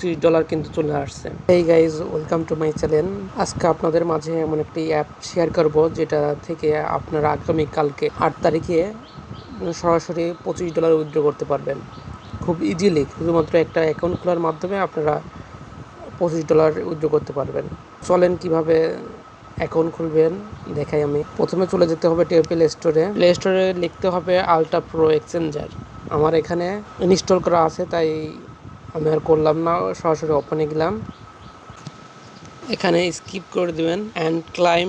$30 কিন্তু চলে আসছে। এই guys, welcome to my channel. আজকে আপনাদের মাঝে এমন একটি অ্যাপ শেয়ার করব যেটা থেকে আপনারা আগামীকালকে 8 তারিখে সরাসরি $25 উইথড্র করতে পারবেন খুব ইজিলি। শুধুমাত্র একটা অ্যাকাউন্ট খোলার মাধ্যমে আপনারা $25 উইথড্র করতে পারবেন। চলেন কিভাবে অ্যাকাউন্ট খুলবেন দেখাই আমি। প্রথমে চলে যেতে হবে প্লে স্টোরে লিখতে হবে আলট্রা প্রো এক্সচেঞ্জার। আমার এখানে ইনস্টল করা আছে, তাই আমি আর করলাম না, সরাসরি ওপেনে গেলাম। এখানে স্কিপ করে দেবেন অ্যান্ড ক্লাইম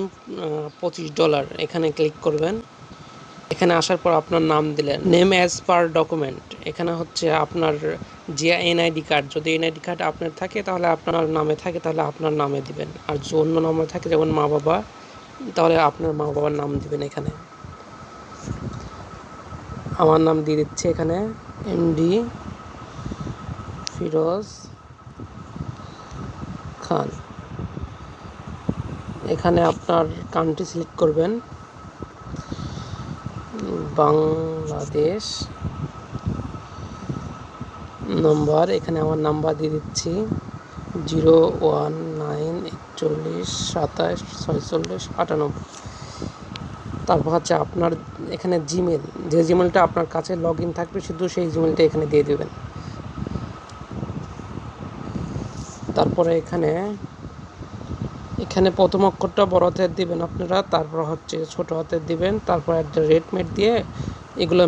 $25 এখানে ক্লিক করবেন। এখানে আসার পর আপনার নাম দিলেন, নেম অ্যাজ পার ডকুমেন্ট। এখানে হচ্ছে আপনার যে এনআইডি কার্ড, যদি এনআইডি কার্ড আপনার থাকে তাহলে আপনার নামে থাকে, তাহলে আপনার নামে দিবেন। আর যে অন্য নামে থাকে যেমন মা বাবা, তাহলে আপনার মা বাবার নাম দিবেন। এখানে আমার নাম দিয়ে দিচ্ছে, এখানে এমডি ফিরোজ খান। এখানে আপনার কান্ট্রি সিলেক্ট করবেন, বাংলাদেশ। নম্বর, এখানে আমার নাম্বার দিয়ে দিচ্ছি 01941274696। তারপর হচ্ছে আপনার এখানে জিমেল, যে জিমেলটা আপনার কাছে লগ ইন থাকবে শুধু সেই জিমেলটা এখানে দিয়ে দেবেন। তারপরে এখানে প্রথম অক্ষরটা বড় হাতের দিবেন আপনারা, তারপর হচ্ছে ছোট হাতের দিবেন, তারপর @মেট দিয়ে এগুলো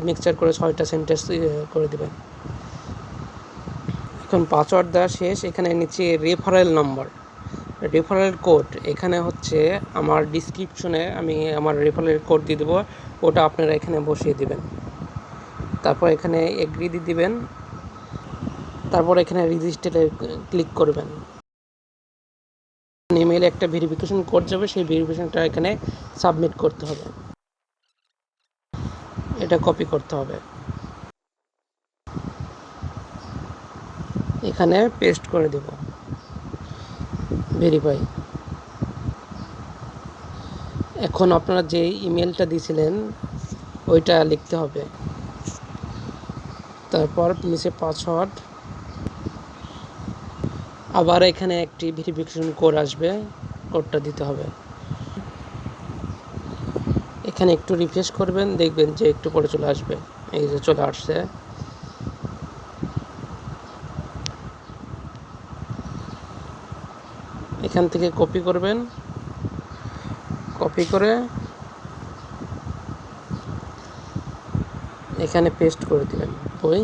মিক্সচার করে 6টা সেন্টেন্স করে দিবেন। এখন পাসওয়ার্ড দেওয়া শেষ। এখানে নিচে রেফারেল নাম্বার, রেফারেল কোড, এখানে হচ্ছে আমার ডিসক্রিপশনে আমি আমার রেফারেল কোড দিয়ে দেবো, ওটা আপনারা এখানে বসিয়ে দিবেন। তারপর এখানে এগ্রি দিয়ে দিবেন। তারপর এখানে রেজিস্টারে ক্লিক করবেন। ইমেইলে একটা ভেরিফিকেশন কোড যাবে, সেই ভেরিফিকেশনটা এখানে সাবমিট করতে হবে, এটা কপি করতে হবে, এখানে পেস্ট করে দেব, ভেরিফাই। এখন আপনারা যে ইমেলটা দিয়েছিলেন ওইটা লিখতে হবে, তারপর নিচে পাসওয়ার্ড, আবার এখানে একটি ভেরিফিকেশন কোড আসবে, কোডটা দিতে হবে। এখানে একটু রিফ্রেশ করবেন, দেখবেন যে একটু পরে চলে আসবে। এই যে চলে আসছে। এখান থেকে কপি করবেন, কপি করে এখানে পেস্ট করে দিবেন, ওই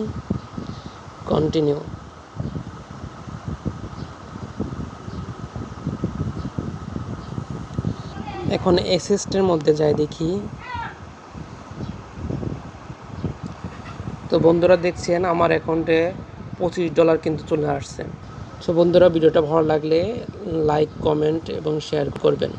কন্টিনিউ। এখন অ্যাসেস্টের মধ্যে যাই দেখি। তো বন্ধুরা দেখছেন আমার অ্যাকাউন্টে $25 কিন্তু চলে আসছে। সো বন্ধুরা, ভিডিওটা ভালো লাগলে লাইক, কমেন্ট এবং শেয়ার করবেন।